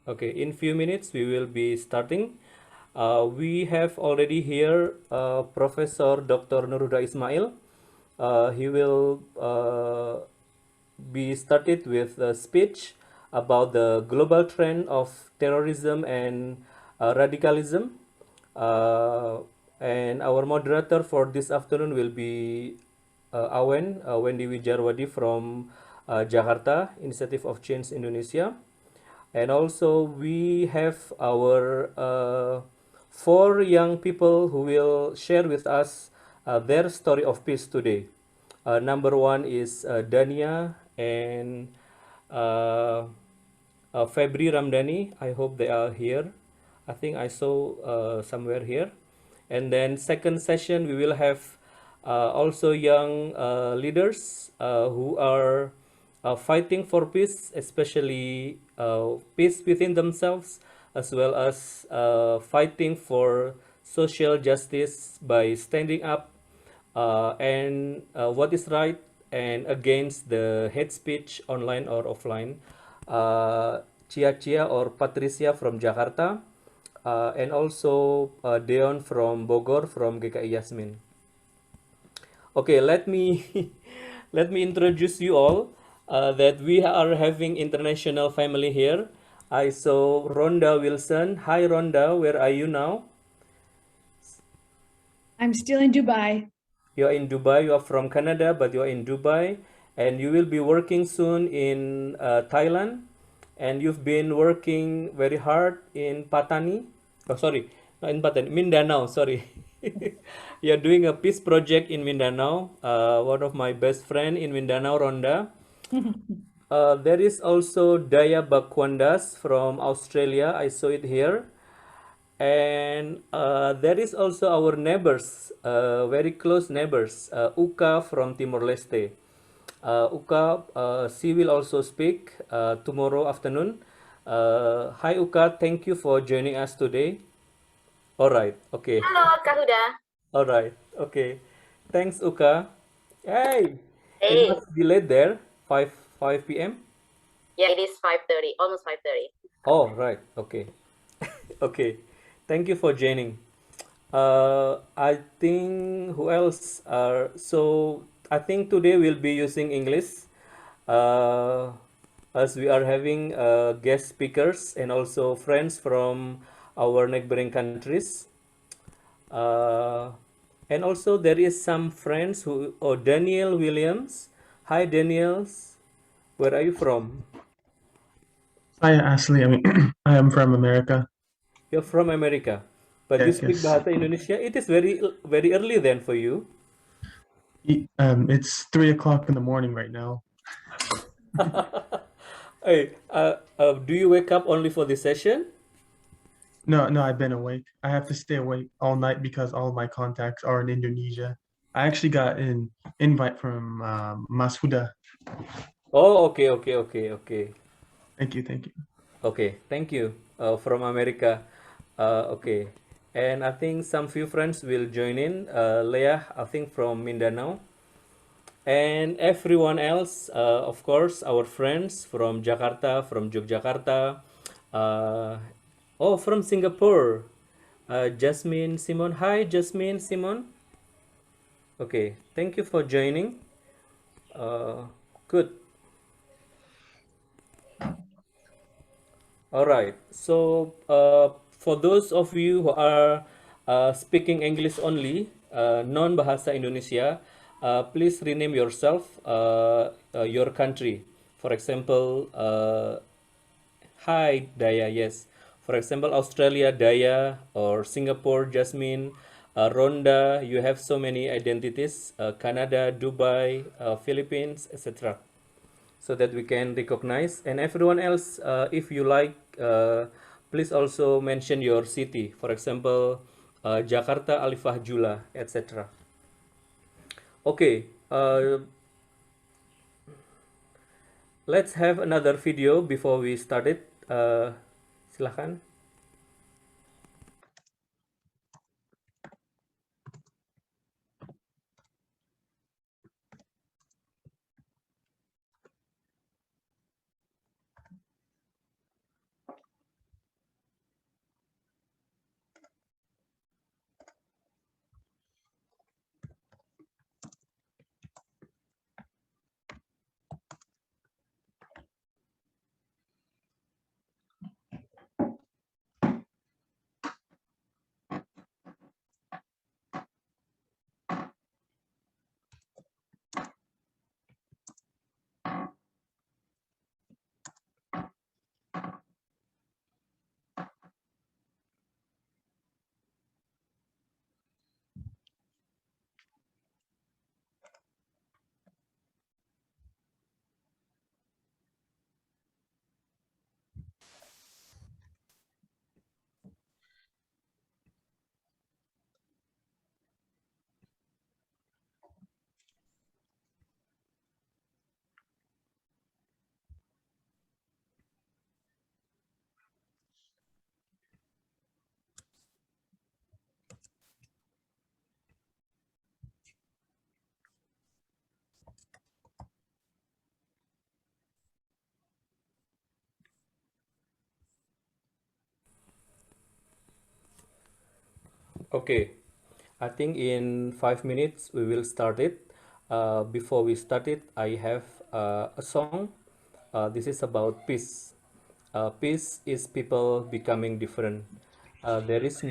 Okay, in few minutes we will be starting. We have already here Professor Dr. Huda Ismail. He will be started with a speech about the global trend of terrorism and radicalism. Uh, and our moderator for this afternoon will be Wendy Wijarwadi from Jakarta, Initiative of Change Indonesia. And also we have our four young people who will share with us their story of peace today. Number one is Dania and uh, Febry Ramadani. I hope they are here. I think I saw somewhere here. And then second session we will have also young leaders who are fighting for peace, especially peace within themselves, as well as fighting for social justice by standing up and what is right and against the hate speech online or offline. Chia or Patricia from Jakarta, and also Deon from Bogor from GKI Yasmin. Okay, let me let me introduce you all that we are having international family here. I saw Rhonda Wilson. Hi Rhonda, where are you now? I'm still in Dubai. You are in Dubai. You are from Canada, but you are in Dubai, and you will be working soon in Thailand. And you've been working very hard in Patani. Oh, sorry, not in Patani, Mindanao. Sorry, you are doing a peace project in Mindanao. One of my best friend in Mindanao, Ronda. There is also Daya Bakwandas from Australia. I saw it here. And there is also our neighbors, very close neighbors, Uka from Timor Leste. Uka, she will also speak tomorrow afternoon. Hi Uka, thank you for joining us today. All right, okay. Halo, Kak Huda. All right, okay. Thanks Uka. Hey, it Hey. must be late there, 5 p.m. Yeah, it is 5:30, almost 5:30. Oh, right, okay. Okay, thank you for joining. I think who else are so I think today we'll be using English uh, as we are having guest speakers and also friends from our neighboring countries. Uh, and also there is some friends who Daniel Williams. Hi Daniels, where are you from? Hi, Ashley. I am from America. You're from America, but you Yes, speak yes. Bahasa Indonesia. It is very early then for you. It's 3 o'clock in the morning right now. Hey, do you wake up only for this session? No, no, I've been awake. I have to stay awake all night because all my contacts are in Indonesia. I actually got an invite from Mas Huda. Oh, okay. Thank you, thank you. Okay, thank you. From America. Okay. And I think some few friends will join in. Leah, I think from Mindanao. And everyone else, of course, our friends from Jakarta, from Yogyakarta. Uh, oh, from Singapore. Jasmine Simon. Hi, Jasmine Simon. Okay, thank you for joining. Uh, Good. All right. So, for those of you who are speaking English only, non-bahasa Indonesia, please rename yourself, your country. For example, hi Daya, yes. For example, Australia, Daya, or Singapore, Jasmine, Rhonda, you have so many identities, Canada, Dubai, Philippines, etc. So that we can recognize. And everyone else, if you like, please also mention your city. For example, Jakarta, Alifah Jula, etc. Okay, let's have another video before we start it. Silahkan. Okay, I think in 5 minutes we will start it. Before we start it, I have a song. This is about peace. Peace is people becoming different. There is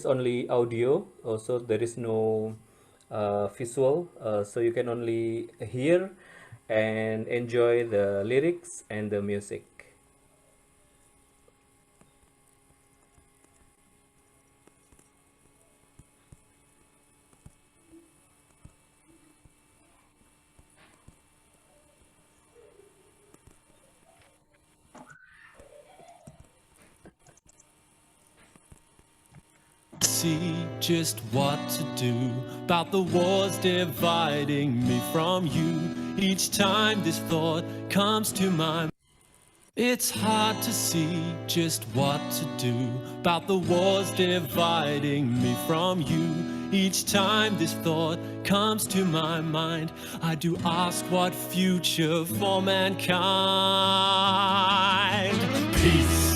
only audio, also there is no visual, so you can only hear and enjoy the lyrics and the music. See just what to do about the wars dividing me from you. Each time this thought comes to mind, it's hard to see just what to do about the wars dividing me from you. Each time this thought comes to my mind, I do ask what future for mankind. Peace.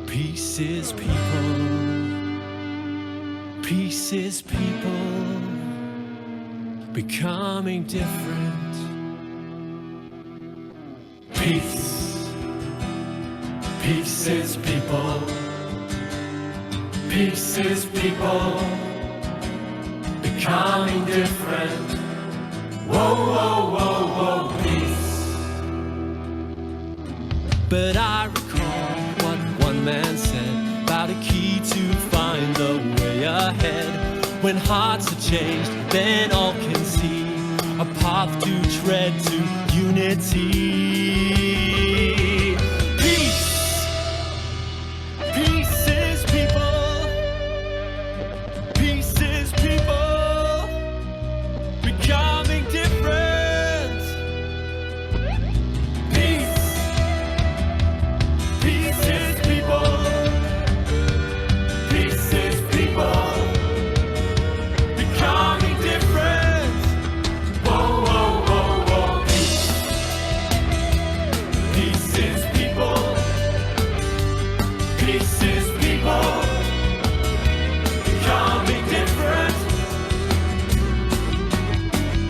Peace is people. Peace is people becoming different. Peace. Peace is people. Peace is people becoming different. Whoa, whoa, whoa, whoa, peace. But I recall what one man said about a key to find the way ahead. When hearts are changed, then all can see a path to tread to unity. Peace. Peace is people. Peace is people becoming different. Peace. Peace is people. Peace is people becoming different. Whoa, whoa, whoa, whoa. Peace. Peace is people. Peace is people becoming different.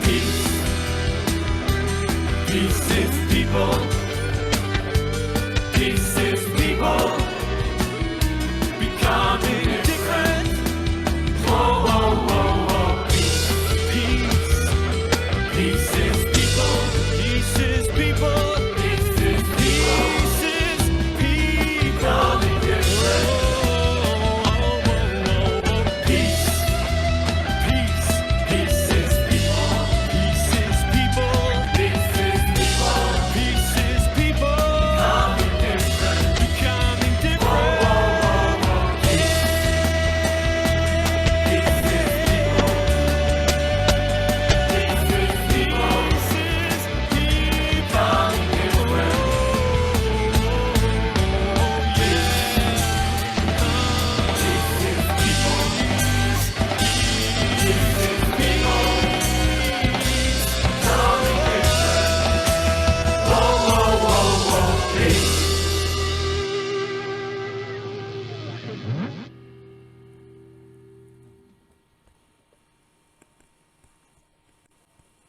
Peace. Peace is people. Peace is people becoming different. Whoa, whoa, whoa, whoa. Peace. Peace is people. Peace is people. Peace is people. Becoming different. Peace. Peace. Peace is people. Peace is people. Peace is people. Peace is people. Becoming different. Becoming different.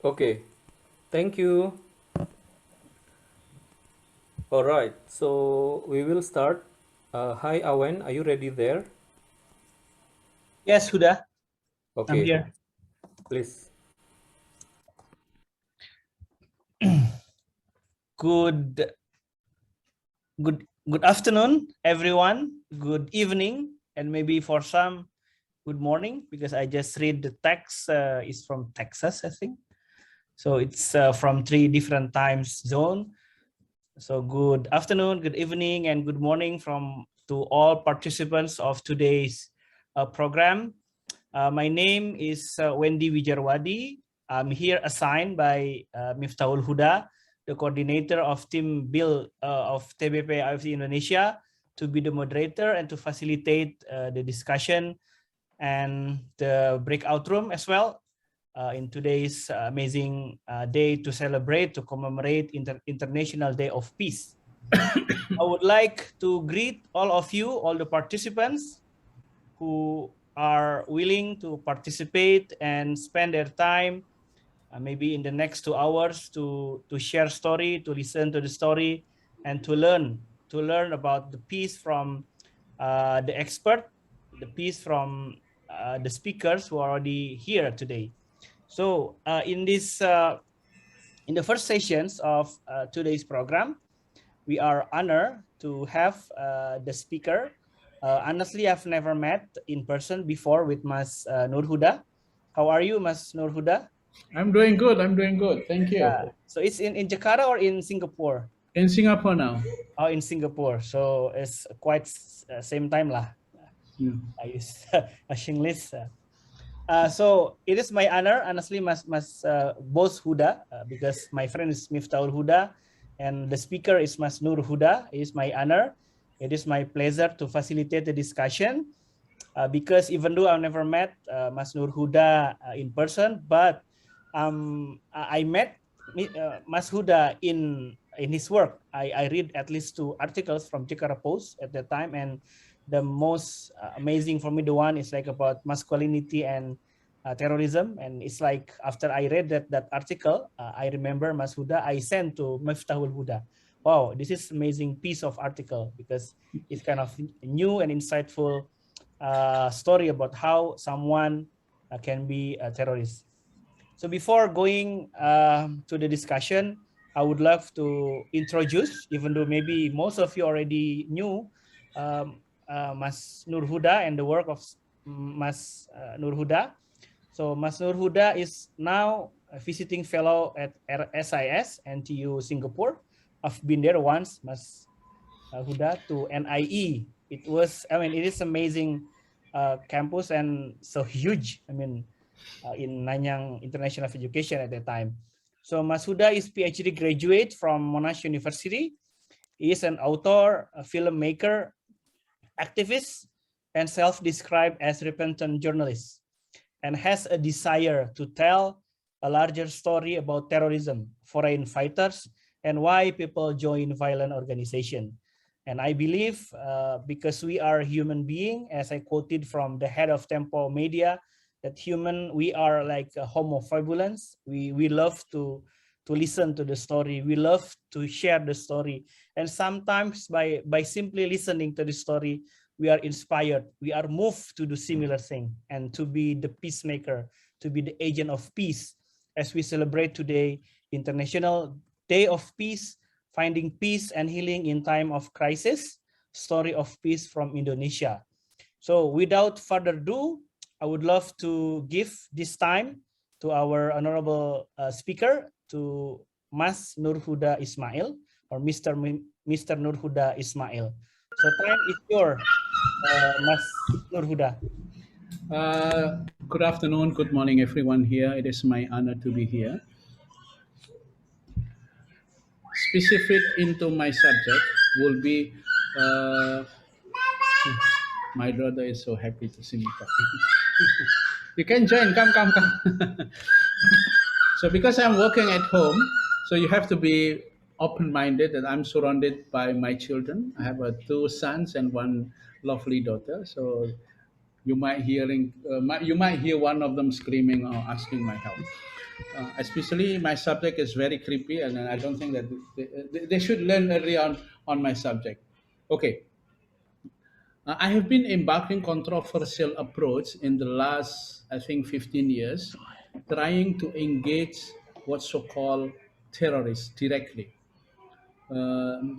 Okay, thank you. All right, so we will start. Hi, Awen, are you ready there? Yes, Huda, I'm Okay, here. please. Good afternoon, everyone. Good evening, and maybe for some, good morning, because I just read the text is from Texas, I think. So it's from 3 different time zone. So good afternoon, good evening, and good morning to all participants of today's program. My name is Wendy Wijarwadi. I'm here assigned by Miftahul Huda, the coordinator of Team Build of TBP IFC Indonesia, to be the moderator and to facilitate the discussion and the breakout room as well in today's amazing day to celebrate, to commemorate International Day of Peace. I would like to greet all of you, all the participants who are willing to participate and spend their time maybe in the next 2 hours to share story, to listen to the story, and to learn about the piece from the expert, the piece from the speakers who are already here today. So in the first sessions of today's program, we are honored to have the speaker. Honestly, I've never met in person before with Mas Noor Huda. How are you, Mas Noor Huda? I'm doing good. I'm doing good. Thank you. So it's in Jakarta or in Singapore? In Singapore now. Oh, in Singapore. So it's quite same time lah. Yeah. I use English. So it is my honor, honestly, Mas Boss Huda, because my friend is Miftahul Huda, and the speaker is Mas Noor Huda. It is my honor. It is my pleasure to facilitate the discussion, because even though I've never met Mas Noor Huda in person, but I met Mas Huda in his work. I read at least 2 articles from Jakarta Post at that time, and the most amazing for me, the one is like about masculinity and terrorism. And it's like after I read that article, I remember Mas Huda, I sent to Miftahul Huda. Wow, this is amazing piece of article, because it's kind of new and insightful story about how someone can be a terrorist. So before going to the discussion, I would love to introduce, even though maybe most of you already knew Mas Noor Huda and the work of Mas Noor Huda. So Mas Noor Huda is now a visiting fellow at SIS, NTU Singapore. I've been there once, Mas Huda, to NIE. It is amazing campus and so huge. in Nanyang International of Education at that time. So Mas Huda is PhD graduate from Monash University. He is an author, a filmmaker, activist, and self-described as repentant journalist, and has a desire to tell a larger story about terrorism, foreign fighters, and why people join violent organization. And I believe because we are human being, as I quoted from the head of Tempo Media, that we are like a homo fabulans. We love to listen to the story. We love to share the story. And sometimes by simply listening to the story, we are inspired. We are moved to do similar thing and to be the peacemaker, to be the agent of peace. As we celebrate today, International Day of Peace, finding peace and healing in time of crisis, story of peace from Indonesia. So without further ado, I would love to give this time to our honorable speaker, to Mas Noor Huda Ismail, or Mr. Noor Huda Ismail. So time is yours, Mas Noor Huda. Good afternoon, good morning, everyone here. It is my honor to be here. Specific into my subject will be, my brother is so happy to see me talking. You can join, come. So because I'm working at home, so you have to be open-minded, and I'm surrounded by my children. I have 2 sons and 1 lovely daughter. So you might hear one of them screaming or asking my help. Especially my subject is very creepy, and I don't think that they should learn early on my subject. Okay. I have been embarking controversial approach in the last, I think, 15 years, trying to engage what so-called terrorists directly.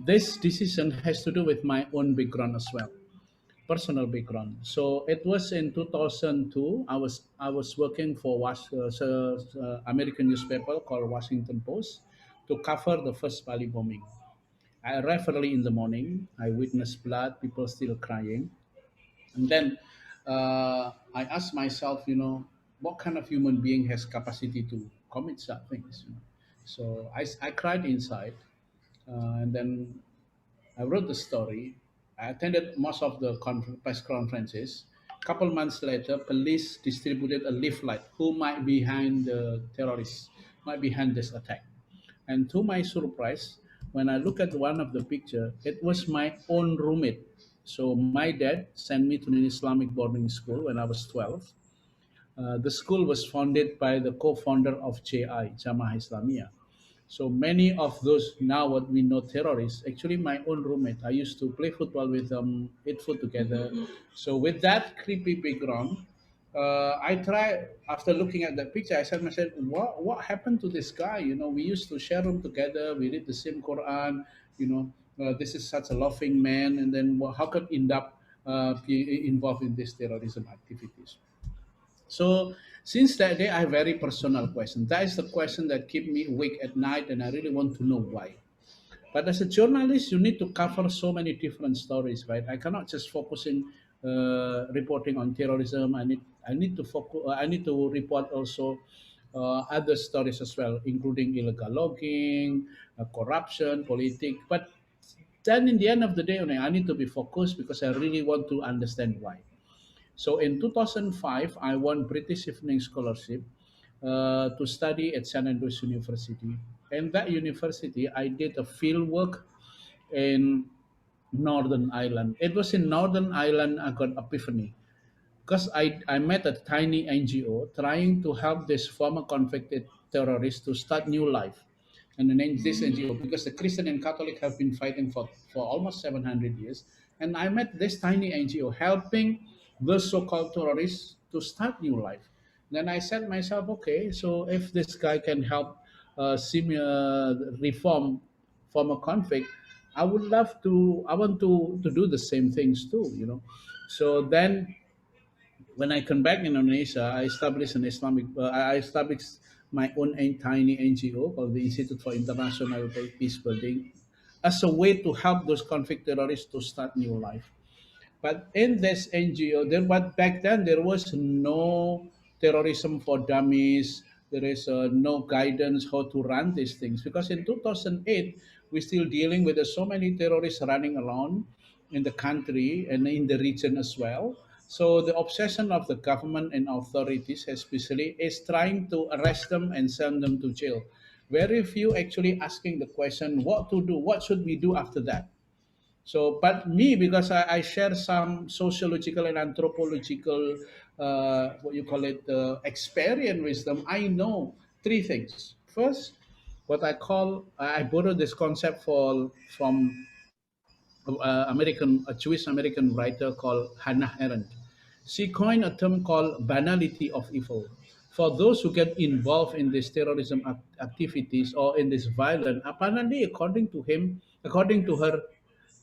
This decision has to do with my own background as well, personal background. So it was in 2002. I was working for American newspaper called Washington Post to cover the first Bali bombing. I arrived early in the morning. I witnessed blood, people still crying. And then I asked myself, what kind of human being has capacity to commit such things? So I cried inside, and then I wrote the story. I attended most of the press conferences. A couple months later, police distributed a leaflet who might be behind the terrorists, might be behind this attack. And to my surprise, when I look at one of the picture, it was my own roommate So my dad sent me to an Islamic boarding school when I was 12. The school was founded by the co-founder of JI, Jamaah Islamiyah. So many of those now what we know terrorists, actually my own roommate. I used to play football with them, eat food together. So with that creepy background, I try after looking at that picture, I said myself, what happened to this guy? You know, we used to share room together, we read the same Quran, you know, this is such a loving man, and then how could end up be involved in these terrorism activities? So since that day, I have very personal question. That is the question that keep me awake at night, and I really want to know why. But as a journalist, you need to cover so many different stories, right? I cannot just focus in reporting on terrorism. I need to focus. I need to report also other stories as well, including illegal logging, corruption, politics. But then, in the end of the day, I need to be focused because I really want to understand why. So in 2005, I won British Evening Scholarship to study at St. Andrews University. And that university, I did a field work in Northern Ireland. It was in Northern Ireland I got epiphany because I met a tiny NGO trying to help this former convicted terrorist to start new life. And the name this NGO because the Christian and Catholic have been fighting for almost 700 years. And I met this tiny NGO helping those so-called terrorists to start new life. Then I said myself, okay, so if this guy can help reform former convict, I want to do the same things too, you know. So then when I come back in Indonesia, I established an Islamic. I established my own tiny NGO called the Institute for International Peace Building, as a way to help those convict terrorists to start new life. But in this NGO, but back then there was no terrorism for dummies. There is no guidance how to run these things because in 2008 we're still dealing with so many terrorists running around in the country and in the region as well. So the obsession of the government and authorities, especially, is trying to arrest them and send them to jail. Very few actually asking the question, what to do, what should we do after that? So, but me, because I share some sociological and anthropological, what you call it, experience wisdom, I know three things. First, what I call, I borrowed this concept from a Jewish American writer called Hannah Arendt. She coined a term called banality of evil. For those who get involved in these terrorism activities or in this violence, apparently, according to her,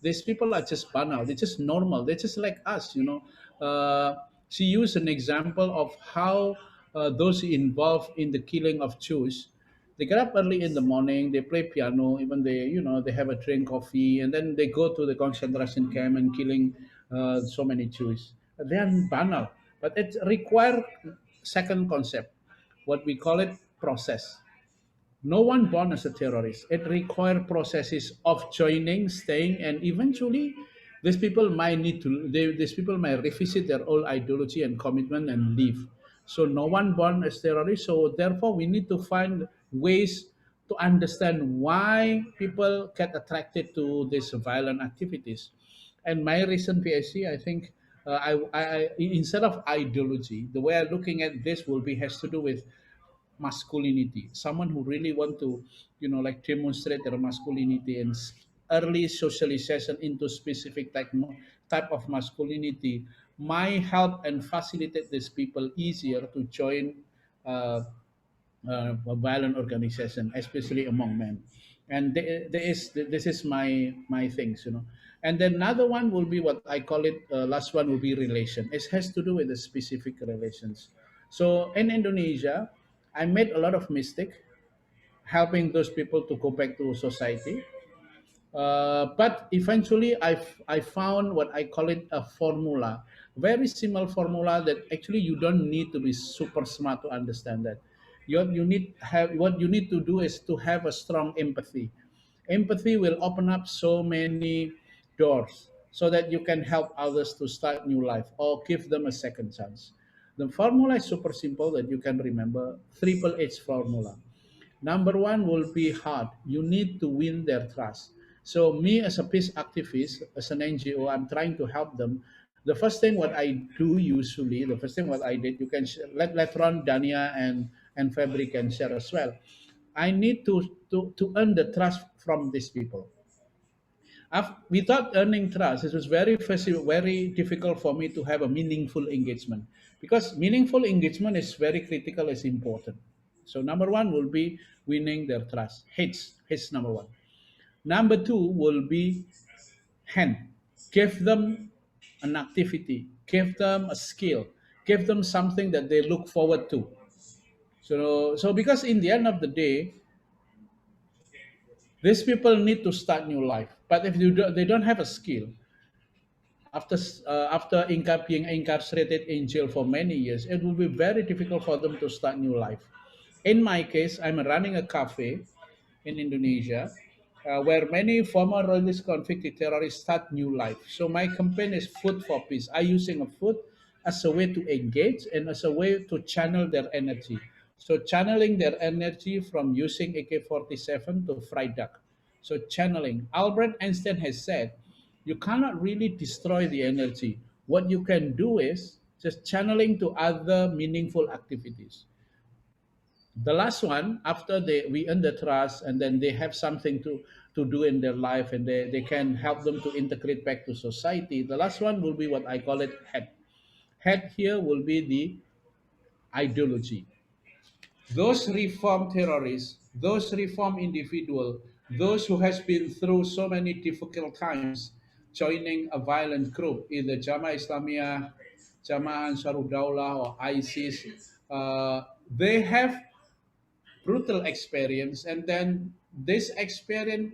these people are just banal. They're just normal. They're just like us, you know. She used an example of how those involved in the killing of Jews, they get up early in the morning, they play piano, even they have a drink coffee, and then they go to the concentration camp and killing so many Jews. They are banal, but it require second concept, what we call it process. No one born as a terrorist. It requires processes of joining, staying, and eventually, these people might revisit their old ideology and commitment and leave. So no one born as terrorist. So therefore, we need to find ways to understand why people get attracted to these violent activities. And my recent PhD, I think, instead of ideology, the way I'm looking at this will be has to do with masculinity, someone who really want to like demonstrate their masculinity and early socialization into specific type of masculinity might help and facilitate these people easier to join uh, a violent organization, especially among men. And this is my things, and then another one will be what I call it, last one will be relation. It has to do with the specific relations. So in Indonesia, I made a lot of mistake helping those people to go back to society. But eventually, I found what I call it a formula, very simple formula that actually you don't need to be super smart to understand that. What you need to do is to have a strong empathy. Empathy will open up so many doors so that you can help others to start new life or give them a second chance. The formula is super simple that you can remember. Triple H formula. Number one will be hard. You need to win their trust. So me as a peace activist, as an NGO, I'm trying to help them. The first thing what I do usually, the first thing what I did, you can later on Dania and Febry can share as well. I need to earn the trust from these people. Without earning trust, it was very difficult for me to have a meaningful engagement, because meaningful engagement is very critical, is important. So number one will be winning their trust. Hits number one. Number two will be hand. Give them an activity, give them a skill, give them something that they look forward to. So because in the end of the day, these people need to start new life. But if they don't have a skill, after being incarcerated in jail for many years, it will be very difficult for them to start new life. In my case, I'm running a cafe in Indonesia, where many former released convicted terrorists start new life. So my campaign is Food for Peace. I using a food as a way to engage and as a way to channel their energy. So channeling their energy from using AK-47 to fried duck. So channeling. Albert Einstein has said, you cannot really destroy the energy. What you can do is just channeling to other meaningful activities. The last one, after we earn the trust and then they have something to do in their life, and they can help them to integrate back to society, the last one will be what I call it head. Here will be the ideology. Those reform terrorists, those reform individual, those who has been through so many difficult times joining a violent group, either Jamaah Islamiyah, Jamaah Ansarud Daulah, or ISIS, they have brutal experience, and then this experience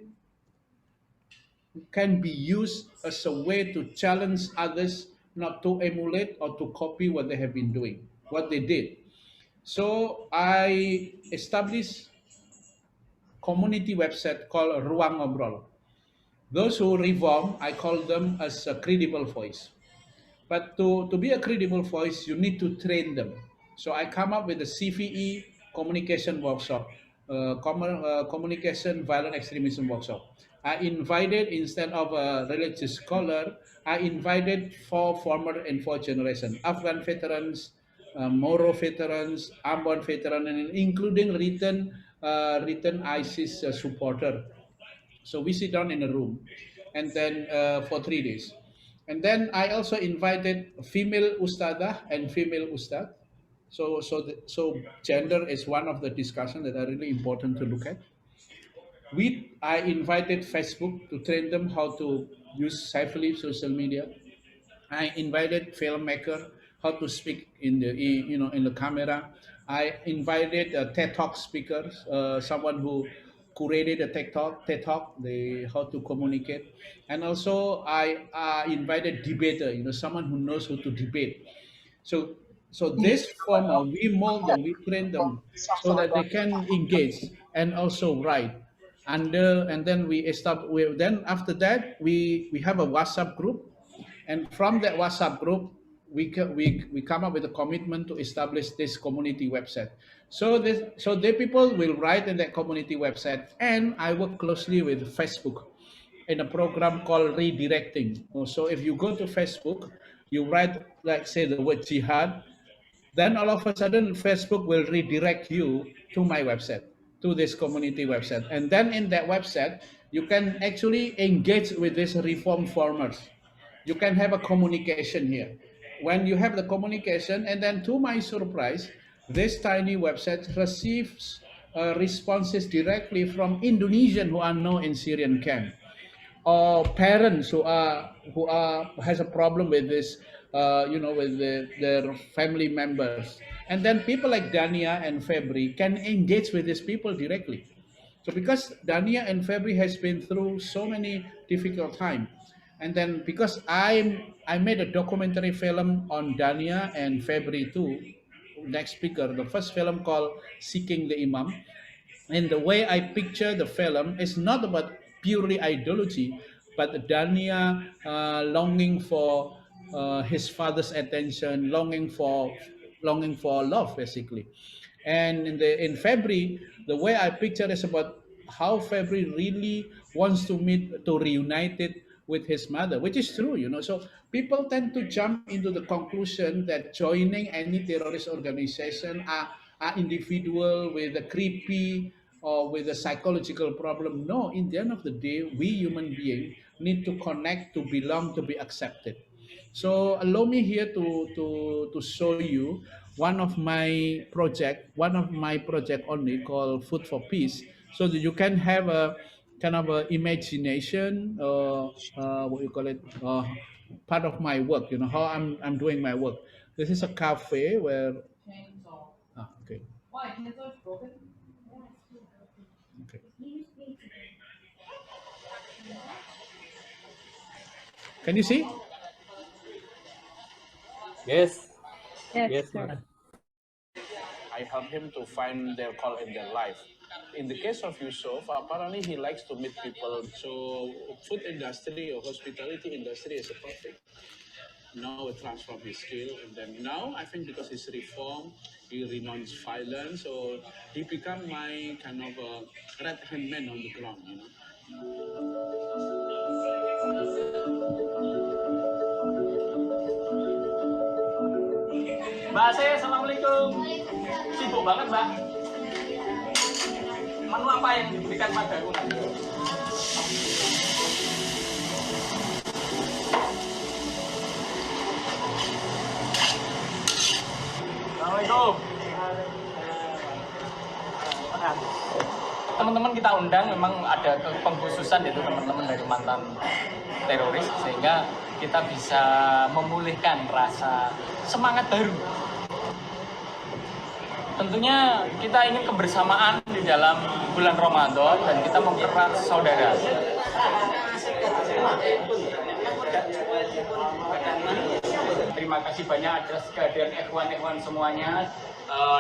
can be used as a way to challenge others not to emulate or to copy what they have been doing, what they did. So I established community website called Ruang Ngobrol. Those who reform, I call them as a credible voice. But to be a credible voice, you need to train them. So I come up with a CVE communication workshop, communication violent extremism workshop. I invited, instead of a religious scholar, I invited 4 former and 4 generation Afghan veterans, Moro veterans, Ambon veteran, and including written ISIS supporter. So we sit down in a room, and then for 3 days. And then I also invited female ustada and female ustad. So gender is one of the discussion that are really important to look at. I invited Facebook to train them how to use safely social media. I invited filmmaker how to speak in the in the camera. I invited TED Talk speakers, someone who curated a TED Talk, how to communicate, and also I invited debater, someone who knows how to debate. So this former, we mold them, we train them so that they can engage and also write. And then then after that we have a WhatsApp group, and from that WhatsApp group we come up with a commitment to establish this community website. So the people will write in that community website, and I work closely with Facebook in a program called redirecting. So if you go to Facebook, you write, like, say, the word jihad, then all of a sudden Facebook will redirect you to my website, to this community website. And then in that website, you can actually engage with these reform farmers. You can have a communication here. When you have the communication, and then to my surprise, this tiny website receives responses directly from Indonesian who are now in Syrian camp, or parents who has a problem with this, with their family members, and then people like Dania and Febry can engage with these people directly. So because Dania and Febry has been through so many difficult time, and then because I made a documentary film on Dania and Febry too. Next speaker, the first film called Seeking the Imam, and the way I picture the film is not about purely ideology, but Dania longing for his father's attention, longing for love, basically. And in February, the way I picture is about how Febry really wants to reunite it with his mother, which is true, you know. So people tend to jump into the conclusion that joining any terrorist organization are individual with a creepy or with a psychological problem. No, in the end of the day, we human beings need to connect, to belong, to be accepted. So allow me here to show you one of my project only called Food for Peace, so that you can have a kind of a imagination, what you call it, part of my work. You know how I'm doing my work. This is a cafe where. Okay. Okay. Can you see? Yes. Yes, Yes, sir. Noor. I help him to find their call in their life. In the case of Yusuf, apparently he likes to meet people. So food industry or hospitality industry is a perfect. Now it transform his skill, and then now I think because he's reformed, he renounced violence, so he become my kind of a right hand man on the ground, you know. Mbak saya, assalamualaikum. Sibuk banget, Mbak. Menu apa yang diberikan padaku nanti? Assalamualaikum. Teman-teman kita undang, memang ada pengkhususan yaitu teman-teman dari mantan teroris, sehingga kita bisa memulihkan rasa semangat baru. Tentunya kita ingin kebersamaan di dalam bulan Ramadan dan kita mempererat saudara. Terima kasih banyak atas kehadiran ikhwan-ikhwan semuanya.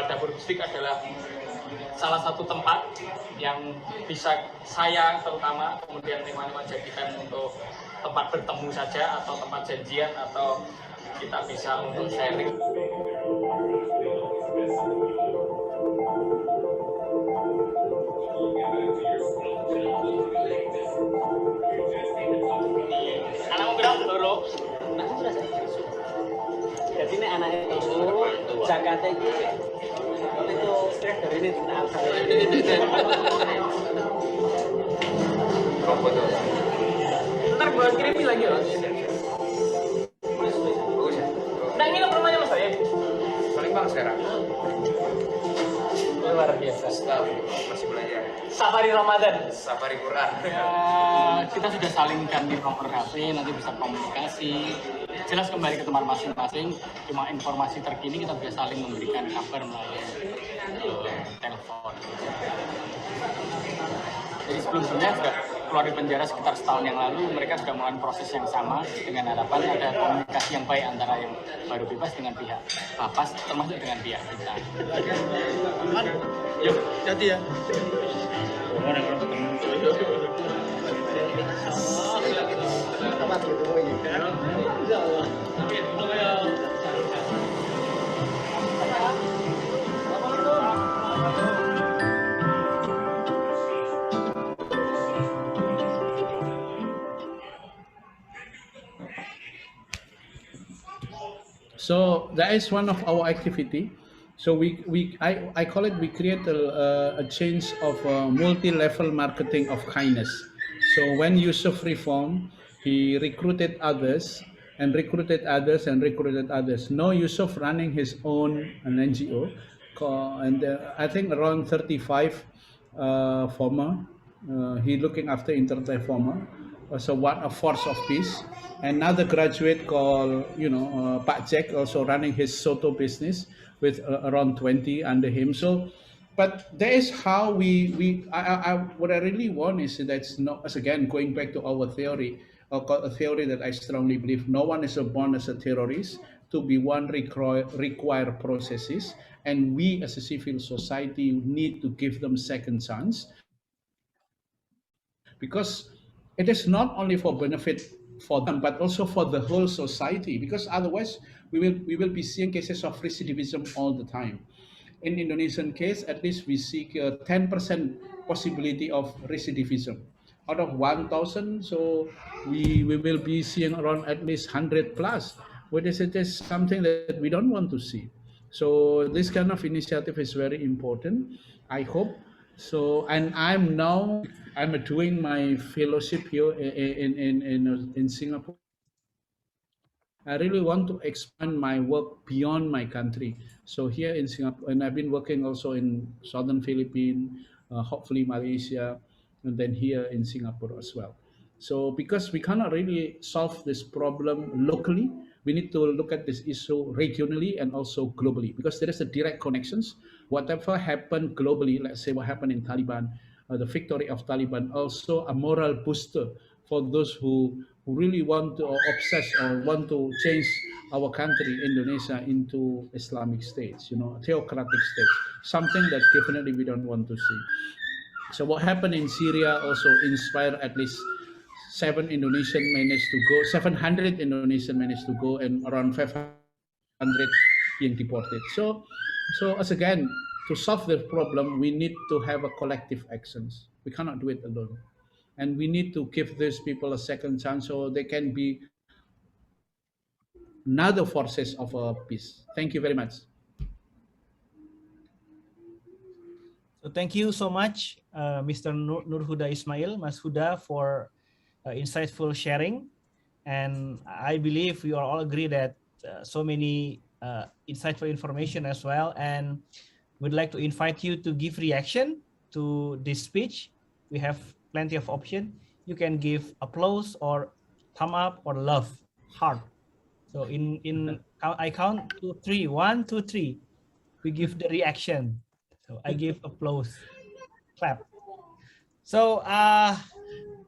Dapur Gustik adalah salah satu tempat yang bisa saya terutama kemudian ikhwan-ikhwan jadikan untuk tempat bertemu saja atau tempat janjian atau kita bisa untuk sharing. Anakmu bilang dulu. Jadi ini anaknya itu zakatnya itu stres dari ini Ntar gue kirim lagi loh. Nah ini rumahnya mas saya. Paling bang sekarang. Luar biasa. Masih belajar. Safari Ramadan. Safari Quran. Kita sudah saling ganti nomor HP, nanti bisa komunikasi. Jelas kembali ke teman masing-masing. Cuma informasi terkini kita bisa saling memberikan kabar melalui telepon. Jadi sebelumnya sudah keluar dari penjara sekitar setahun yang lalu, mereka sudah melakukan proses yang sama dengan harapan ada komunikasi yang baik antara yang baru bebas dengan pihak lapas, termasuk dengan pihak kita. Yuk, jadi ya. So that is one of our activity. So I call it, we create a change of multi-level marketing of kindness. So when Yusuf reformed, he recruited others and recruited others and recruited others. Now Yusuf running his own an NGO, and I think around 35 former. He looking after internet former. So what a force of peace. Another graduate called, Pak Jack, also running his Soto business with around 20 under him. So, but that is how what I really want is that's not, as again, going back to our theory, a theory that I strongly believe no one is born as a terrorist. To be one require processes, and we as a civil society need to give them second chance, because it is not only for benefit for them but also for the whole society, because otherwise we will be seeing cases of recidivism all the time. In Indonesian case, at least we see 10% possibility of recidivism. Out of 1,000, so we will be seeing around at least 100 plus, which is something that we don't want to see. So this kind of initiative is very important, I hope. So, and I'm doing my fellowship here in Singapore. I really want to expand my work beyond my country. So here in Singapore, and I've been working also in southern Philippines, hopefully Malaysia, and then here in Singapore as well. So because we cannot really solve this problem locally, we need to look at this issue regionally and also globally, because there is a direct connections. Whatever happened globally, let's say what happened in Taliban, the victory of Taliban, also a moral booster for those who really want to, or obsess or want to change our country, Indonesia, into Islamic states, theocratic states, something that definitely we don't want to see. So what happened in Syria also inspired at least 700 Indonesian managed to go, and around 500 being deported. So as again, to solve the problem, we need to have a collective actions. We cannot do it alone, and we need to give these people a second chance so they can be another forces of peace. Thank you very much. So thank you so much, Mr. Nur Huda Ismail, Mas Huda, for insightful sharing. And I believe we all agree that so many insightful information as well. And we'd like to invite you to give reaction to this speech. We have plenty of options. You can give applause or thumb up or love, heart. So I count 2, 3, 1, 2, 3. We give the reaction. So I give applause, clap. So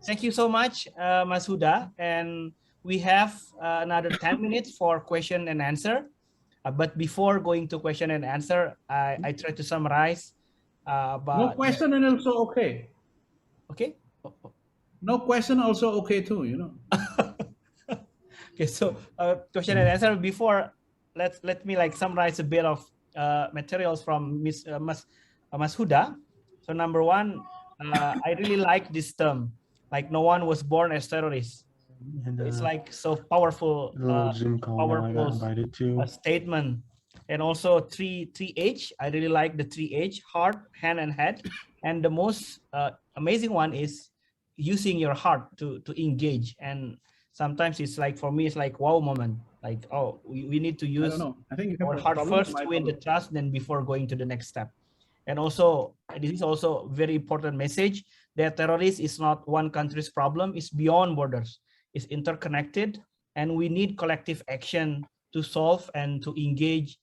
thank you so much, Mas Huda. And we have another 10 minutes for question and answer. But before going to question and answer, I try to summarize. No question and also okay. Okay. No question also okay too, Okay, so question and answer. Before, let me like summarize a bit of materials from Mas Huda. So number one, I really like this term, like no one was born as terrorists. It's like so powerful, statement. And also 3H. I really like the 3H: heart, hand, and head. And the most amazing one is using your heart to engage. And sometimes it's like, for me, it's like wow moment. Like, oh, we need to use I think our heart first to win the trust, then before going to the next step. And also, this is also very important message that terrorism is not one country's problem. It's beyond borders. It's interconnected, and we need collective action to solve and to engage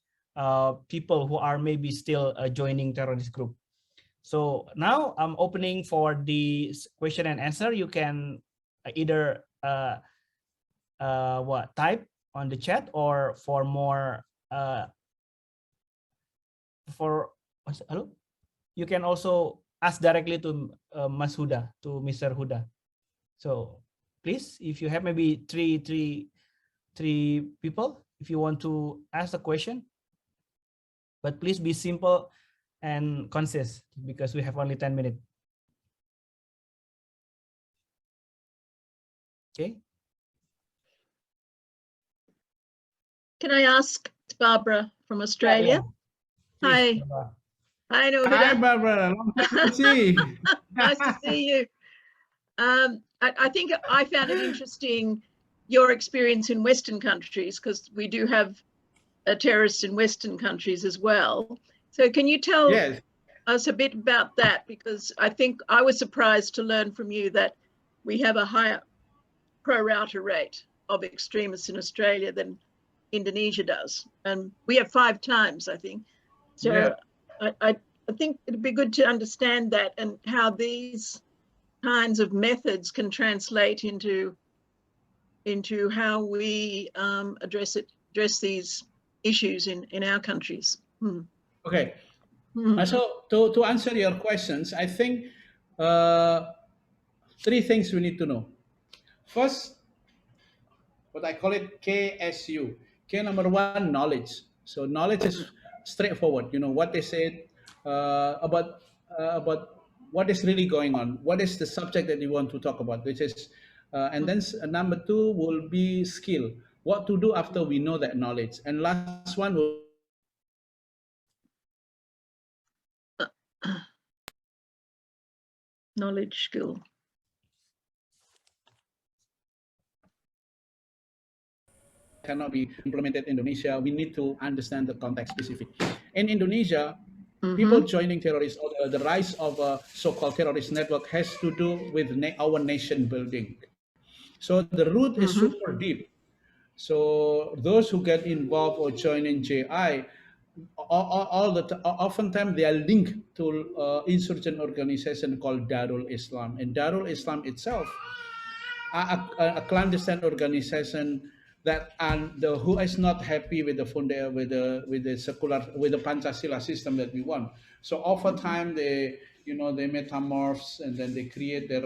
people who are maybe still joining terrorist group. So now I'm opening for the question and answer. You can either type on the chat, or for more hello, you can also ask directly to Mas Huda, to Mr. Huda. So please, if you have maybe three people, if you want to ask a question, but please be simple and concise because we have only 10 minutes. Okay. Can I ask Barbara from Australia? Hi. Hi, Noor. Hi, Barbara. Long time to see. Nice to see you. I think I found it interesting, your experience in Western countries, because we do have terrorists in Western countries as well. So can you tell us a bit about that? Because I think I was surprised to learn from you that we have a higher pro rata rate of extremists in Australia than Indonesia does. And we have 5 times, I think. So I think it'd be good to understand that, and how these kinds of methods can translate into how we address these issues in our countries. Okay. So to answer your questions, I think 3 things we need to know. First, what I call it KSU. K number 1, knowledge. So knowledge is straightforward. What they said about what is really going on, what is the subject that you want to talk about, which is and then number two will be skill, what to do after we know that knowledge, and last one will knowledge, skill. cannot be implemented in Indonesia. We need to understand the context specific. In Indonesia, people joining terrorists, or the rise of a so-called terrorist network has to do with our nation building. So the root is super deep. So those who get involved or join in JI, oftentimes they are linked to insurgent organization called Darul Islam, and Darul Islam itself a clandestine organization that, and who is not happy with the secular, with the Pancasila system that we want. So over time they they metamorphs, and then they create they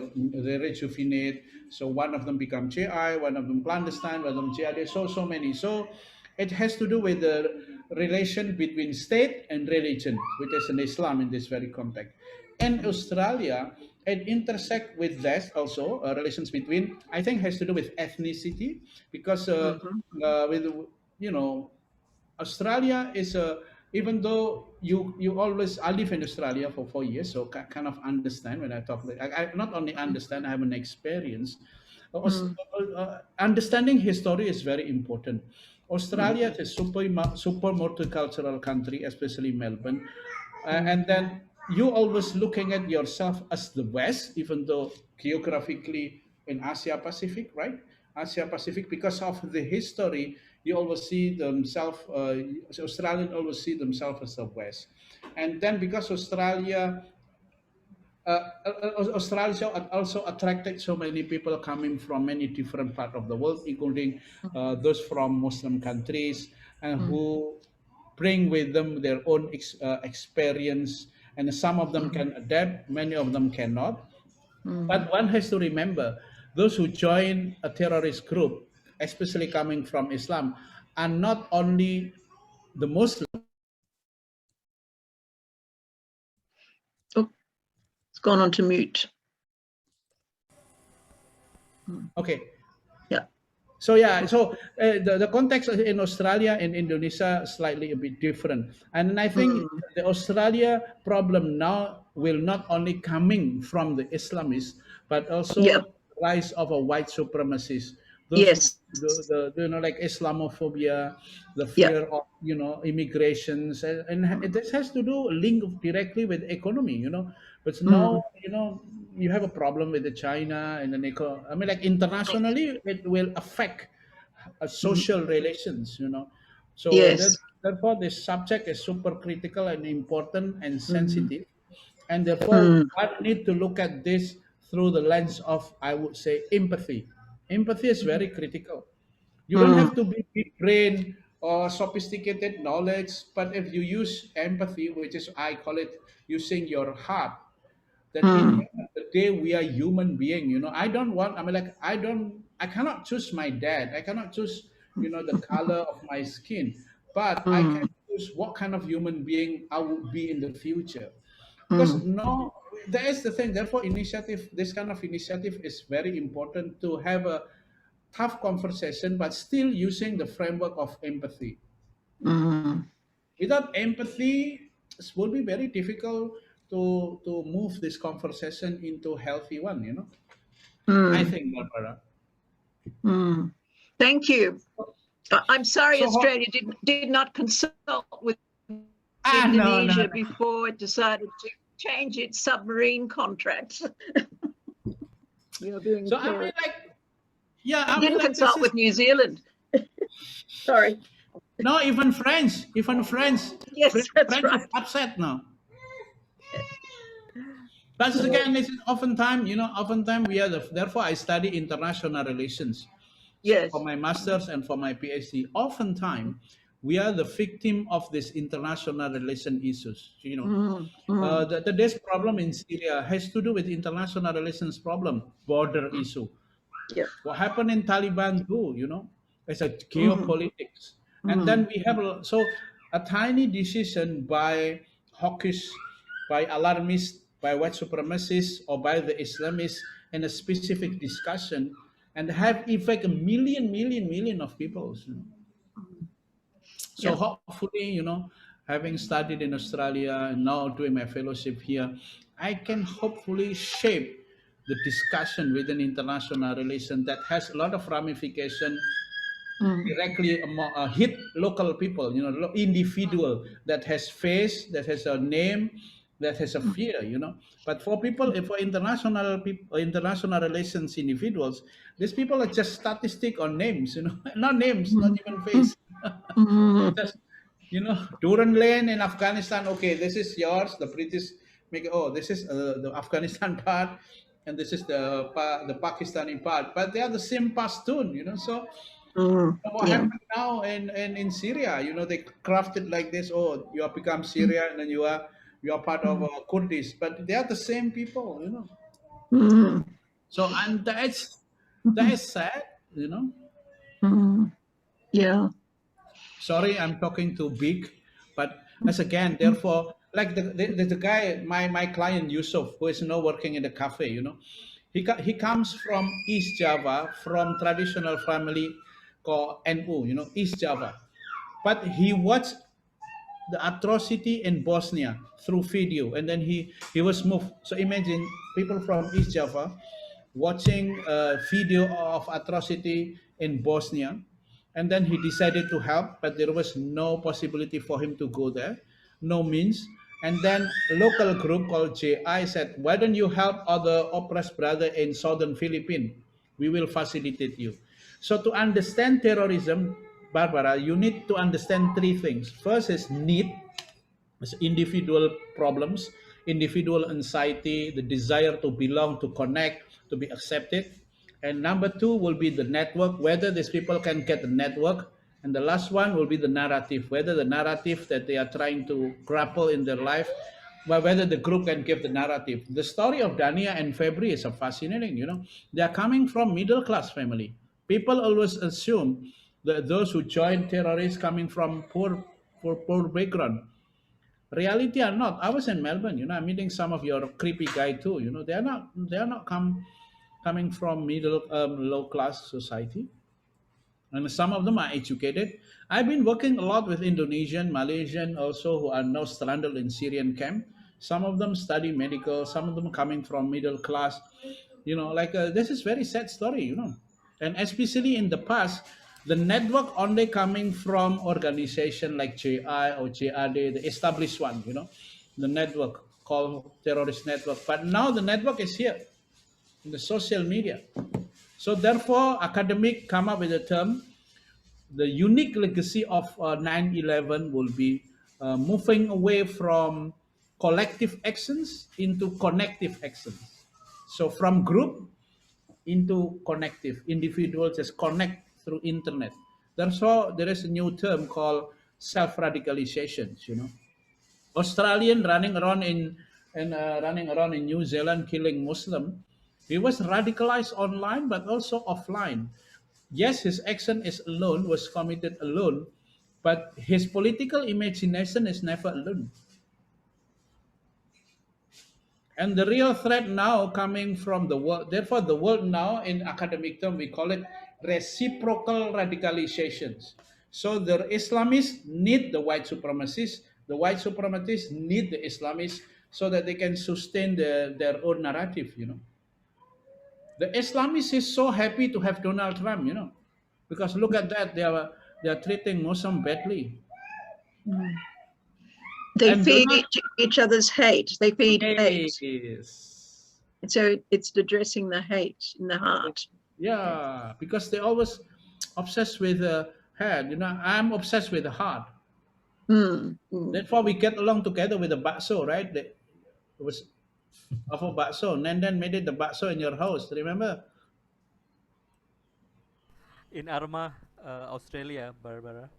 rejuvenate. So one of them become JI, one of them clandestine, one of them JI. There's so many. So it has to do with the relation between state and religion, which is in Islam in this very context. And Australia, it intersect with that also, relations between, I think, has to do with ethnicity, because with Australia is even though you always, I live in Australia for 4 years, so kind of understand when I talk. I not only understand, I have an experience. Understanding history is very important. Australia is a super multicultural country, especially Melbourne, and then you always looking at yourself as the West, even though geographically in Asia Pacific, right? Asia Pacific, because of the history, you always see themselves. Australians always see themselves as the West, and then because Australia also attracted so many people coming from many different parts of the world, including those from Muslim countries, and who bring with them their own experience. And some of them can adapt, many of them cannot. But one has to remember, those who join a terrorist group, especially coming from Islam, are not only the Muslim. Oh, it's gone on to mute. Okay. Yeah. So the context in Australia and Indonesia slightly a bit different, and I think the Australia problem now will not only coming from the Islamists, but also rise of a white supremacists. Those like Islamophobia, the fear of immigrations, and this has to do link directly with economy. But now you have a problem with the China and the I mean, like internationally, it will affect social relations. So therefore, this subject is super critical and important and sensitive, and therefore, one need to look at this through the lens of, I would say, empathy. Empathy is very critical. You don't have to be big brain or sophisticated knowledge, but if you use empathy, which is, I call it, using your heart, that in the end of the day we are human being. I cannot choose my dad, I cannot choose the color of my skin, but I can choose what kind of human being I would be in the future. Because no, that is the thing. Therefore, this kind of initiative is very important, to have a tough conversation, but still using the framework of empathy. Without empathy, it will be very difficult to move this conversation into healthy one. I think, Barbara. Thank you. I'm sorry, So Australia did not consult with Indonesia before it decided to change its submarine contracts. You're being so I mean, like, didn't consult with New Zealand. Sorry. No, even France. Yes, France right. is upset now. But again, this is oftentimes we are therefore I study international relations. Yes. For my master's and for my PhD, oftentimes we are the victim of this international relation issues. This problem in Syria has to do with international relations problem, border issue. What happened in Taliban too, it's a geopolitics. And then we have a tiny decision by hawkish, by alarmist by white supremacists or by the Islamists in a specific discussion and have effect a million of people. So Yeah. hopefully, having studied in Australia and now doing my fellowship here, I can hopefully shape the discussion within international relations that has a lot of ramification Mm. directly hit local people, individual that has face, that has a name, that has a fear, But for people, for international people, international relations individuals, these people are just statistic or names, not names, not even face. Mm. Just, Duran Lane in Afghanistan. Okay, this is yours. The British make it. Oh, this is the Afghanistan part, and this is the Pakistani part. But they are the same Pashtun, So Mm. what Yeah. happened now in Syria? They crafted like this. Oh, you have become Syria, and then you are part of Kurdish, but they are the same people, Mm. So and that is sad, Mm. Yeah. Sorry, I'm talking too big, but as again, therefore, like the guy, my client Yusuf, who is now working in the cafe, he comes from East Java, from traditional family called NU, East Java, but he watched the atrocity in Bosnia through video, and then he was moved. So imagine people from East Java watching a video of atrocity in Bosnia, and then he decided to help, but there was no possibility for him to go there, no means. And then a local group called JI said, "Why don't you help other oppressed brother in southern Philippines? We will facilitate you." So to understand terrorism, Barbara, you need to understand three things. First is need, as individual problems, individual anxiety, the desire to belong, to connect, to be accepted. And number two will be the network, whether these people can get the network. And the last one will be the narrative, whether the narrative that they are trying to grapple in their life, but whether the group can give the narrative. The story of Dania and Febry is a fascinating, They are coming from middle class family. People always assume that those who join terrorists coming from poor background. Reality or not, I was in Melbourne. I'm meeting some of your creepy guy too. They are not coming from middle low class society, and some of them are educated. I've been working a lot with Indonesian, Malaysian also who are now stranded in Syrian camp. Some of them study medical. Some of them coming from middle class. This is very sad story. And especially in the past, the network only coming from organization like JI or JAD, the established one. The network called terrorist network. But now the network is here in the social media. So therefore, academic come up with a term. The unique legacy of 9/11 will be moving away from collective actions into connective actions. So from group into connective, individuals just connect through internet. Therefore, there is a new term called self-radicalization. Australian running around in New Zealand killing Muslim. He was radicalized online, but also offline. Yes, his action is alone, was committed alone, but his political imagination is never alone. And the real threat now coming from the world, therefore the world now in academic term, we call it reciprocal radicalizations. So the Islamists need the white supremacists, the white supremacists need the Islamists so that they can sustain their own narrative, The Islamists is so happy to have Donald Trump, because look at that, they are treating Muslim badly. They And feed Donald, each other's hate. They feed hate. yes. So it's addressing the hate in the heart. Yeah, because they always obsessed with the head. I'm obsessed with the heart. Therefore, we get along together with the bakso, right? It was of a bakso, and then made it the bakso in your house. Remember? In Arma, Australia, Barbara,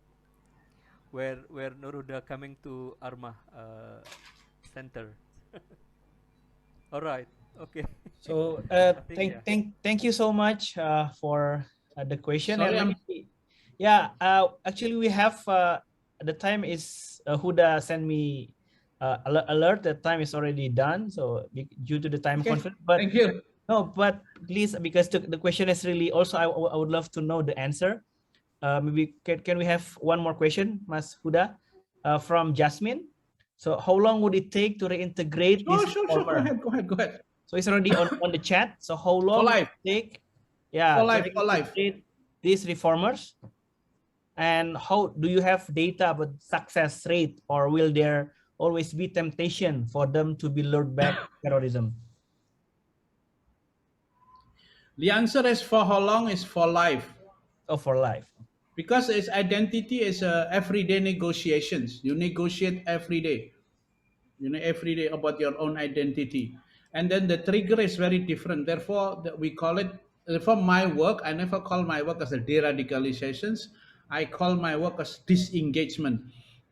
where Noruda coming to Arma center. All right. Okay. So I think yeah. thank you so much for the question. Sorry, And maybe, yeah, actually we have the time is Huda sent me alert that time is already done. So due to the time Okay, constraint, but thank you. no, but please, because the question is really also, I would love to know the answer. Maybe can we have one more question, Mas Huda, from Jasmine? So how long would it take to reintegrate this Sure. Go reformer? ahead. So it's already on the chat. So how For long would life. it take? Yeah, For to life. reintegrate these reformers? And how do you have data about success rate, or will there always be temptation for them to be lured back to terrorism? The answer is for how long is for life. Oh, for life. Because its identity is everyday negotiations. You negotiate every day. You know, every day about your own identity. And then the trigger is very different. Therefore, we call it, for my work, I never call my work as a de-radicalizations. I call my work as disengagement.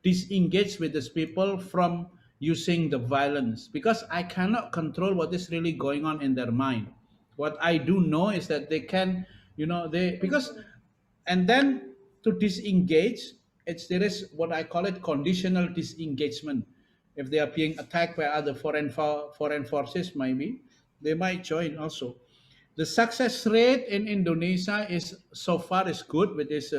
Disengage with these people from using the violence, because I cannot control what is really going on in their mind. What I do know is that they can, because, and then to disengage, there is what I call it conditional disengagement. If they are being attacked by other foreign forces, maybe they might join also. The success rate in Indonesia is so far is good, with this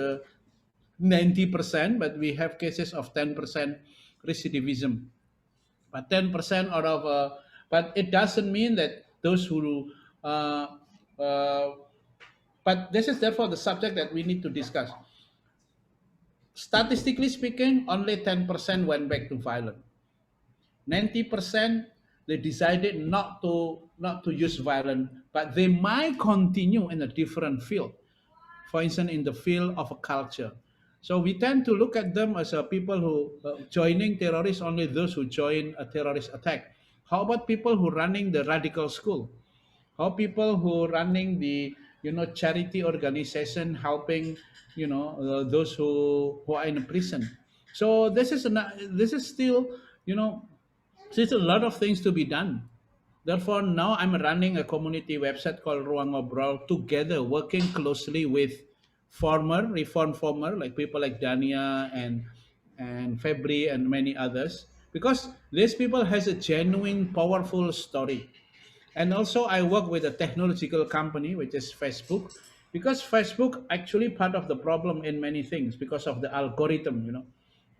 90%, but we have cases of 10% recidivism. But 10% out of, but it doesn't mean that those who, uh, uh, but this is therefore the subject that we need to discuss. Statistically speaking, only 10% went back to violence. 90% they decided not to use violence, but they might continue in a different field. For instance, in the field of a culture. So we tend to look at them as people who joining terrorists, only those who join a terrorist attack. How about people who running the radical school? How people who running the charity organization, helping those who are in a prison? So this is still, there's a lot of things to be done. Therefore, now I'm running a community website called Ruang Ngobrol, together working closely with reform former, like people like Dania and Febry and many others, because these people has a genuine, powerful story. And also I work with a technological company, which is Facebook, because Facebook actually part of the problem in many things because of the algorithm.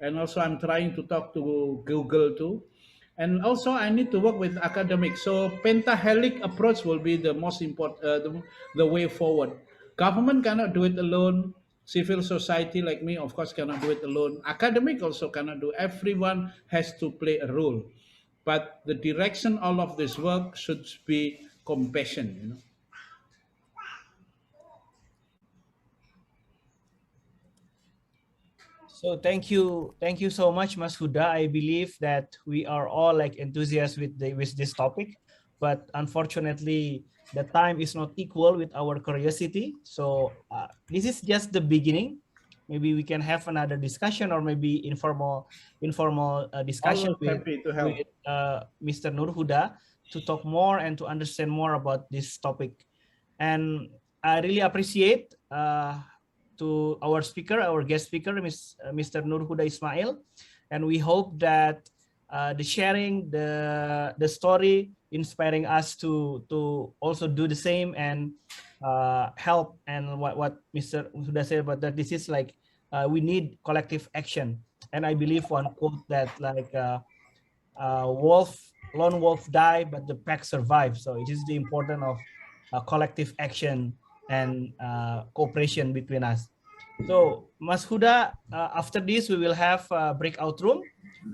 And also I'm trying to talk to Google too. And also I need to work with academics. So pentahelic approach will be the most important, the way forward. Government cannot do it alone. Civil society like me, of course, cannot do it alone. Academic also cannot do. Everyone has to play a role. But the direction all of this work should be compassion. So thank you so much, Mas Huda. I believe that we are all like enthusiasts with this topic, but unfortunately the time is not equal with our curiosity. So this is just the beginning. Maybe we can have another discussion, or maybe informal discussion with Mr. Noor Huda to talk more and to understand more about this topic. And I really appreciate to our speaker, our guest speaker, Mr. Noor Huda Ismail, and we hope that the sharing, the story, inspiring us to also do the same and help. And what Mr. Huda said about that, this is like we need collective action. And I believe one quote that like lone wolf die, but the pack survive. So it is the importance of collective action and cooperation between us. So Mas Huda, after this we will have a breakout room,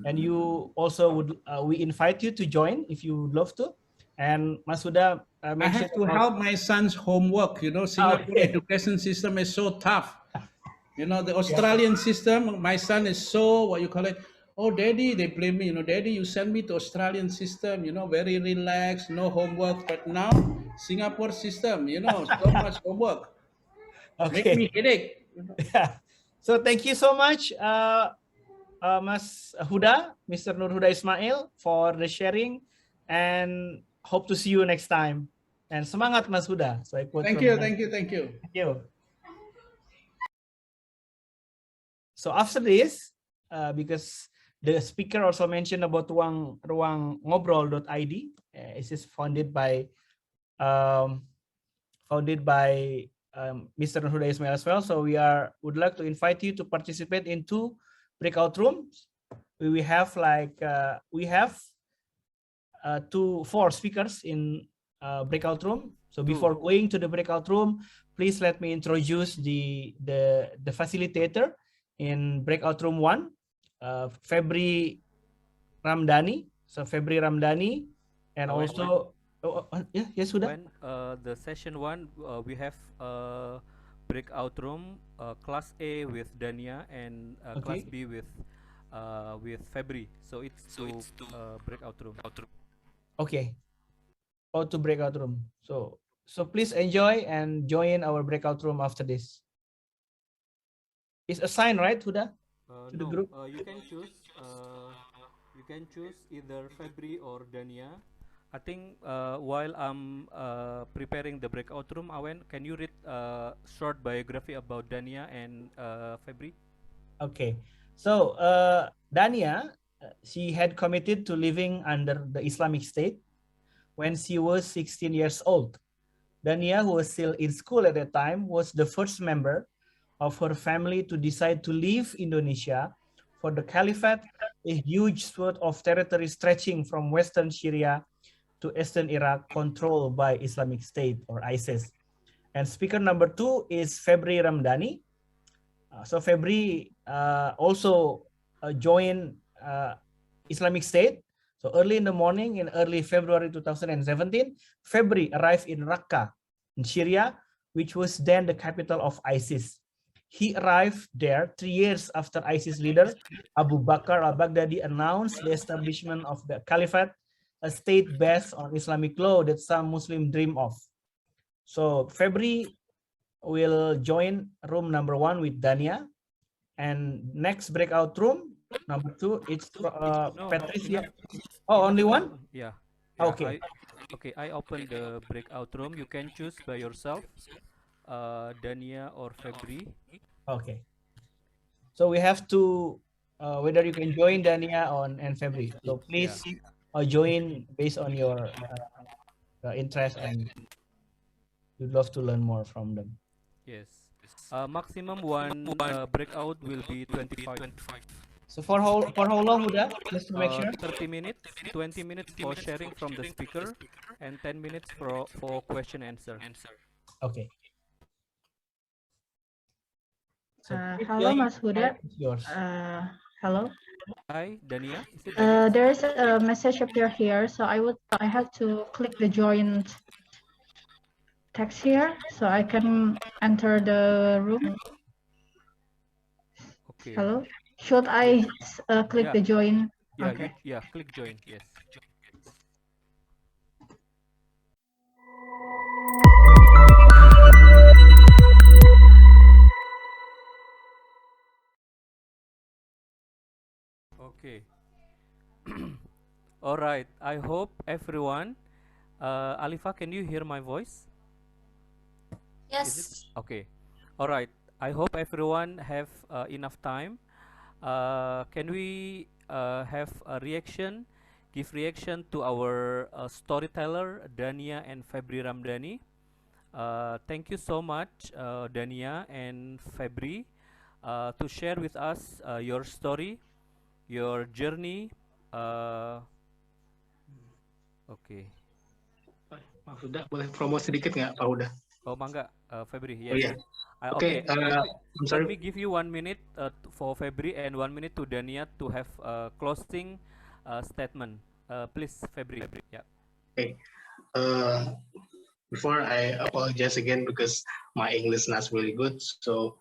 and you also would we invite you to join if you would love to. And Mas Huda, I have to help my son's homework. Singapore education system is so tough. The Australian system, my son is so, what you call it, oh daddy, they blame me, daddy, you send me to Australian system, very relaxed, no homework. But now Singapore system, so much homework. Make me headache. Yeah. So thank you so much, Mas Huda, Mr. Noor Huda Ismail, for the sharing, and hope to see you next time. And semangat, Mas Huda. So I quote thank you. So after this, because the speaker also mentioned about ruang ngobrol.id. It is founded by Mr. Huda Ismail as well. So would like to invite you to participate in 2 breakout rooms. We have 4 speakers in breakout room. So before going to the breakout room, please let me introduce the facilitator in breakout room 1, Febry Ramadani. So Febry Ramadani, and also yes, Huda. When the session 1, we have breakout room, class A with Dania and class B with Febry. So it's two breakout room. Okay. To breakout room. So please enjoy and join our breakout room after this. It's assigned, right, Huda? To the group? You can choose. You can choose either Febry or Dania. I think while I'm preparing the breakout room, Awen, can you read short biography about Dania and Febry? Okay. So Dania, she had committed to living under the Islamic State when she was 16 years old. Dania, who was still in school at that time, was the first member of her family to decide to leave Indonesia for the Caliphate, a huge swath of territory stretching from western Syria to eastern Iraq, controlled by Islamic State or ISIS. And speaker number 2 is Febry Ramadani. So Febry also joined Islamic State. So early in the morning, in early February 2017, Febry arrived in Raqqa, in Syria, which was then the capital of ISIS. He arrived there 3 years after ISIS leader Abu Bakr al-Baghdadi announced the establishment of the Caliphate, a state based on Islamic law that some Muslims dream of. So Febry will join room number 1 with Dania, and next breakout room number 2 it's Patricia. Only one? Yeah. Okay. I open the breakout room. You can choose by yourself, Dania or Febry. Okay. So we have to whether you can join Dania and Febry. So please join based on your interest, and we'd love to learn more from them. Yes. Maximum one breakout will be 25. So for how long, Huda? Just to make sure. 30 minutes, 20 minutes for sharing from the speaker, and 10 minutes for question answer. Okay. So hello, Mas Huda. Yours. Hello. Hi, Dania. Is it Dania? There's a message appear here, so I have to click the join text here, so I can enter the room. Okay. Hello. Should I click the join? Yeah, okay. Click join. Yes. Okay. All right. I hope everyone. Alifa, can you hear my voice? Yes. Okay. All right. I hope everyone have enough time. Can we have a reaction? Give reaction to our storyteller Dania and Febry Ramadani. Thank you so much, Dania and Febry, to share with us your story, your journey. Okay. Maaf Huda, boleh promo sedikit nggak Pak Huda? Oh, mangga, Febry. Yes. Oh iya. Okay. I'm sorry. Let me give you 1 minute for Febry and 1 minute to Dania to have closing statement. Please, Febry. Yeah. Okay. Before I apologize again because my English not really good. So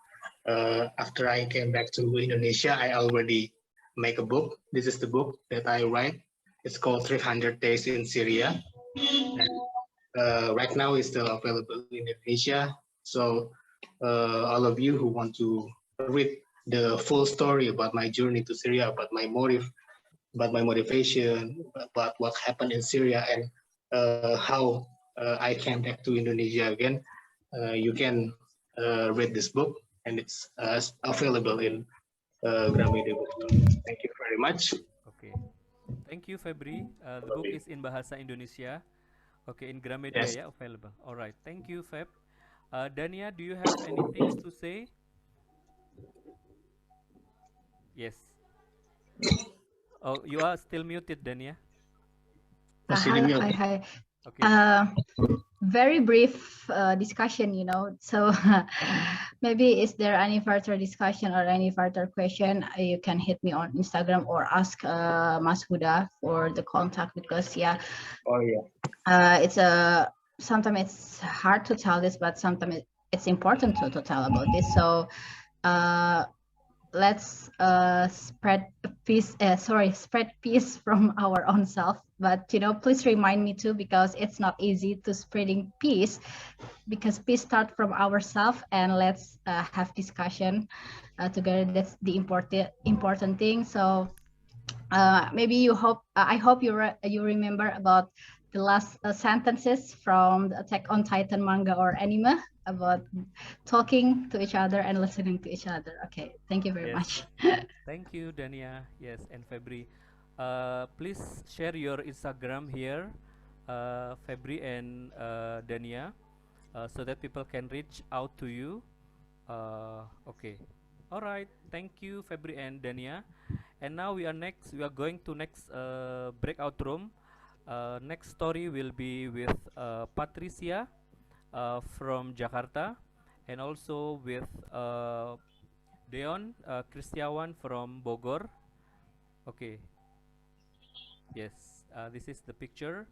after I came back to Indonesia, I already make a book. This is the book that I write. It's called 300 Days in Syria. And, right now it's still available in Indonesia. So all of you who want to read the full story about my journey to Syria, about my motive, about my motivation, about what happened in Syria, and how I came back to Indonesia again, you can read this book, and it's available in Gramedia Bookstore. Thank you very much. much. Okay. Thank you, Febry. The book is in Bahasa Indonesia. Okay, in Gramedia, Yes. yeah, available. All right. Thank you, Feb. Dania, do you have any things to say? Yes. Oh, you are still muted, Dania. Masih di mute. Hi. Okay. Very brief discussion, so maybe is there any further discussion or any further question, you can hit me on Instagram or ask Mas Huda for the contact, because Oh yeah. it's sometimes it's hard to tell this, but sometimes it's important to tell about this. So let's spread peace from our own self, but please remind me too, because it's not easy to spreading peace, because peace start from ourselves, and let's have discussion together. That's the important thing. So maybe I hope you remember about the last sentences from the Attack on Titan manga or anime, about talking to each other and listening to each other. Okay, thank you very much. Thank you, Dania. Yes, and Febry. Please share your Instagram here, Febry and Dania, so that people can reach out to you. Okay. All right. Thank you, Febry and Dania. And now we are going to next breakout room. Next story will be with Patricia from Jakarta, and also with Deon, Kristiawan from Bogor. Okay. Yes, this is the picture.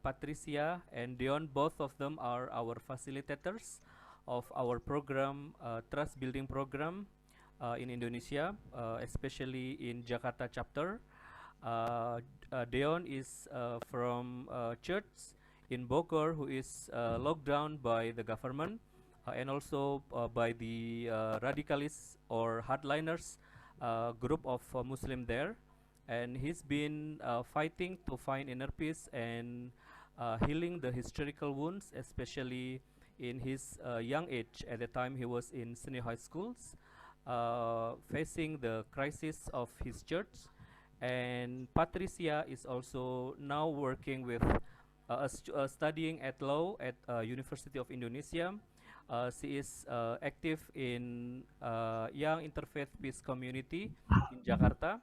Patricia and Deon, both of them are our facilitators of our program, Trust Building Program in Indonesia, especially in Jakarta chapter. Deon is from church in Bogor, who is locked down by the government and also by the radicalists or hardliners group of Muslim there, and he's been fighting to find inner peace and healing the historical wounds, especially in his young age. At the time he was in senior high schools, facing the crisis of his church. And Patricia is also now working with studying at law at University of Indonesia. She is active in Young Interfaith Peace Community in Jakarta.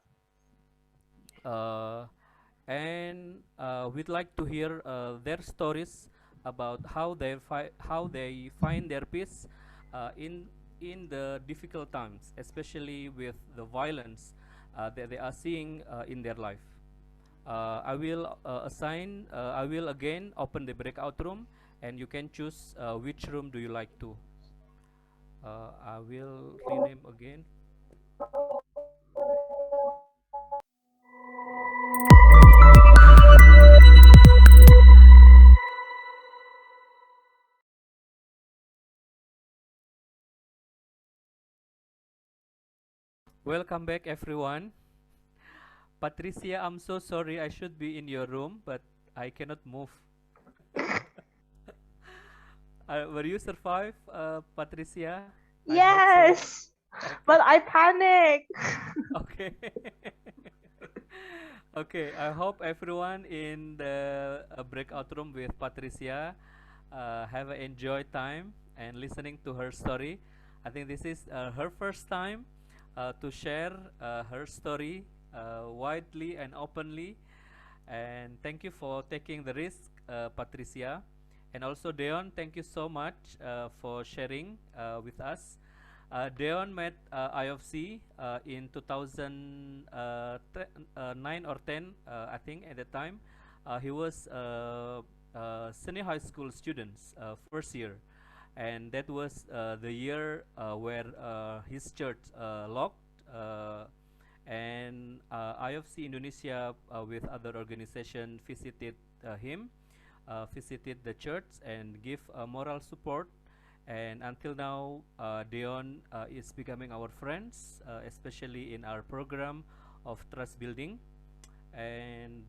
And we'd like to hear their stories about how they find their peace in the difficult times, especially with the violence that they are seeing in their life. I will again open the breakout room, and you can choose which room do you like to. I will rename again. Welcome back, everyone. Patricia, I'm so sorry. I should be in your room, but I cannot move. Will you survive, Patricia? Yes, but I panic. Okay. Okay, I hope everyone in the breakout room with Patricia have an enjoyed time and listening to her story. I think this is her first time to share her story widely and openly. And thank you for taking the risk, Patricia. And also Deon, thank you so much for sharing with us. Deon met IFC in 2009 or 10, I think at the time. He was senior high school students, first year. And that was the year where his church locked, and IFC Indonesia with other organization visited him, visited the church and give moral support. And until now, Deon is becoming our friends, especially in our program of trust building. And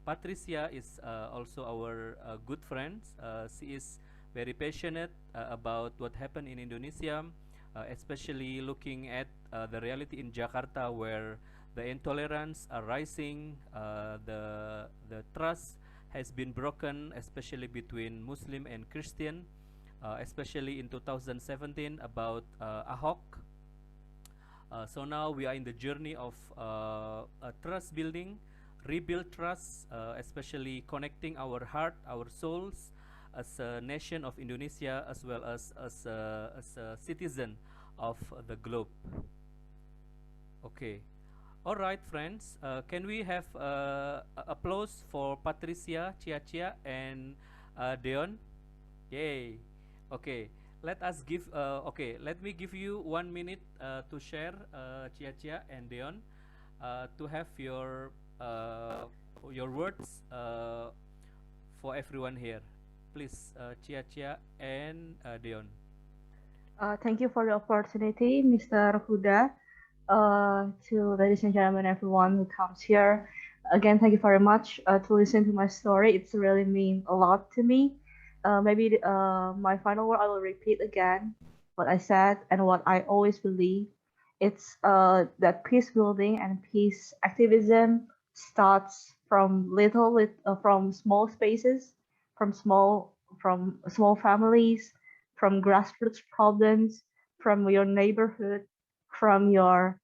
Patricia is also our good friend. She is very passionate about what happened in Indonesia, especially looking at the reality in Jakarta, where the intolerance are rising, the trust has been broken, especially between Muslim and Christian, especially in 2017 about Ahok. So now we are in the journey of trust building, rebuild trust, especially connecting our heart, our souls, as a nation of Indonesia, as well as a citizen of the globe. Okay. All right, friends. Can we have applause for Patricia, Chia, and Deon? Yay. Okay. Let us give. Okay. Let me give you 1 minute to share, Chia and Deon, to have your words for everyone here. Please, Chia and Deon. Thank you for the opportunity, Mr. Huda. To ladies and gentlemen, everyone who comes here. Again, thank you very much to listen to my story. It's really mean a lot to me. Maybe my final word, I will repeat again what I said and what I always believe. It's that peace building and peace activism starts from from small spaces, from small families, from grassroots problems, from your neighborhood, from your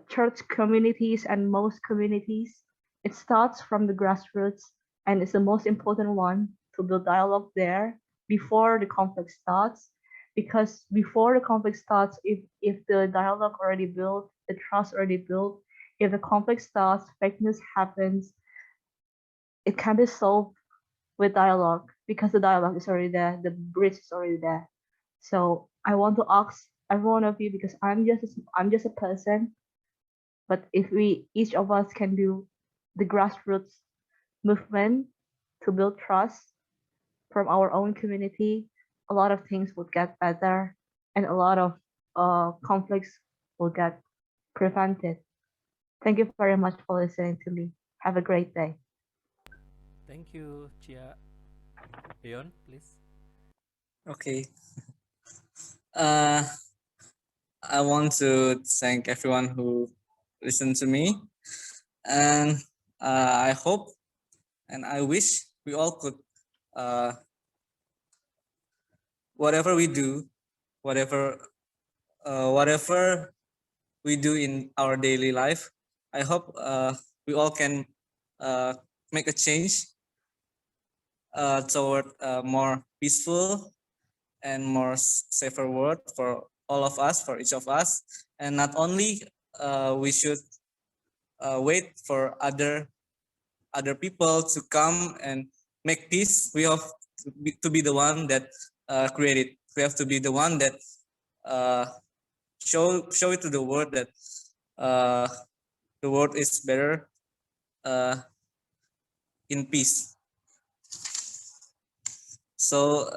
church communities and most communities. It starts from the grassroots, and it's the most important one to build dialogue there before the conflict starts. Because before the conflict starts, if the dialogue already built, the trust already built, if the conflict starts, fake news happens, it can be solved with dialogue because the dialogue is already there, the bridge is already there. So I want to ask every one of you, because I'm just a person, but if each of us can do the grassroots movement to build trust from our own community, a lot of things would get better and a lot of conflicts will get prevented. Thank you very much for listening to me. Have a great day. Thank you, Chia. Deon, please. Okay. I want to thank everyone who listened to me, and I hope and I wish we all could, whatever we do, whatever we do in our daily life, I hope we all can make a change toward a more peaceful and more safer world for all of us, for each of us. And not only we should wait for other people to come and make peace, we have to be the one that create it. We have to be the one that show it to the world that the world is better in peace. So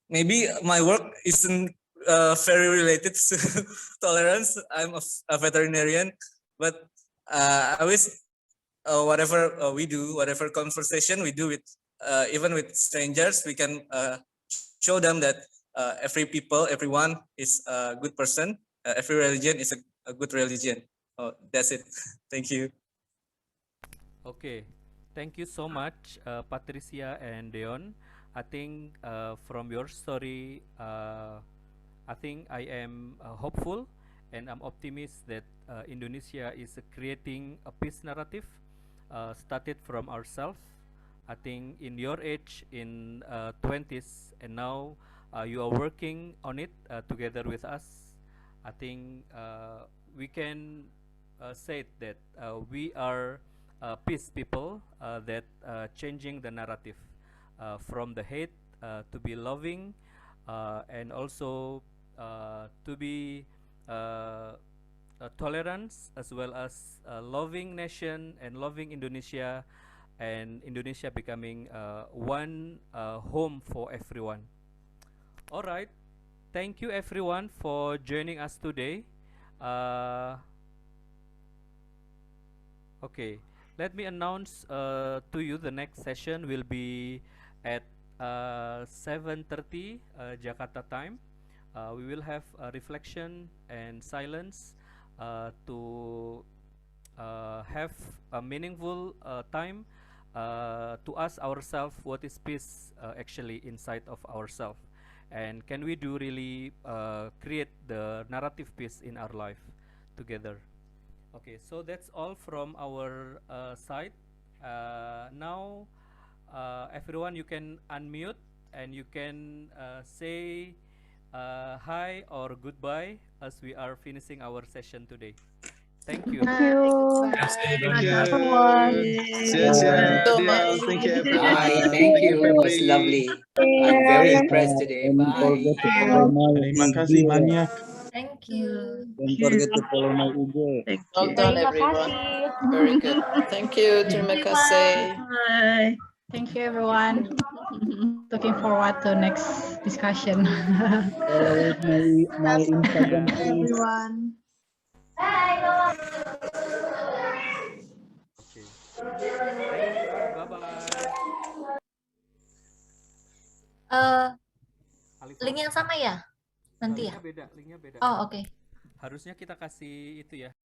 maybe my work isn't very related to tolerance. I'm a veterinarian, but I wish whatever we do, whatever conversation we do with even with strangers, we can show them that everyone is a good person. Every religion is a good religion. Oh, that's it. Thank you. Okay, thank you so much, Patricia and Deon. I think from your story, I think I am hopeful and I'm optimistic that Indonesia is creating a peace narrative started from ourselves. I think in your age, in 20s, and now you are working on it together with us. I think we can say that we are peace people that changing the narrative from the hate to be loving, and also to be tolerance, as well as loving nation and loving Indonesia, and Indonesia becoming one home for everyone. All right, thank you everyone for joining us today. Okay, let me announce to you the next session will be at 7:30 Jakarta time. We will have a reflection and silence to have a meaningful time to ask ourselves what is peace actually inside of ourselves, and can we do really create the narrative peace in our life together. Okay, so that's all from our side. Now, everyone, you can unmute and you can say hi or goodbye as we are finishing our session today. Thank you. Thank you. Thank you. Everyone. So much. Thank you, everyone. Bye. Thank you. It was Febry. lovely. I'm very impressed today. Don't Bye. forget to follow my Terima IG. kasih banyak. Thank you. Don't forget to follow my IG. Thank Well you. done, Terima everyone. kasih. Very good. Thank you. Terima kasih. Bye. Thank you, everyone. Looking forward to next discussion. Follow my Instagram, Yeah. please. Everyone. Okay. Thank you. Bye bye. Alifah. Link yang sama ya? Nanti ya? Linknya beda, linknya beda. Oh, oke. Harusnya kita kasih itu ya.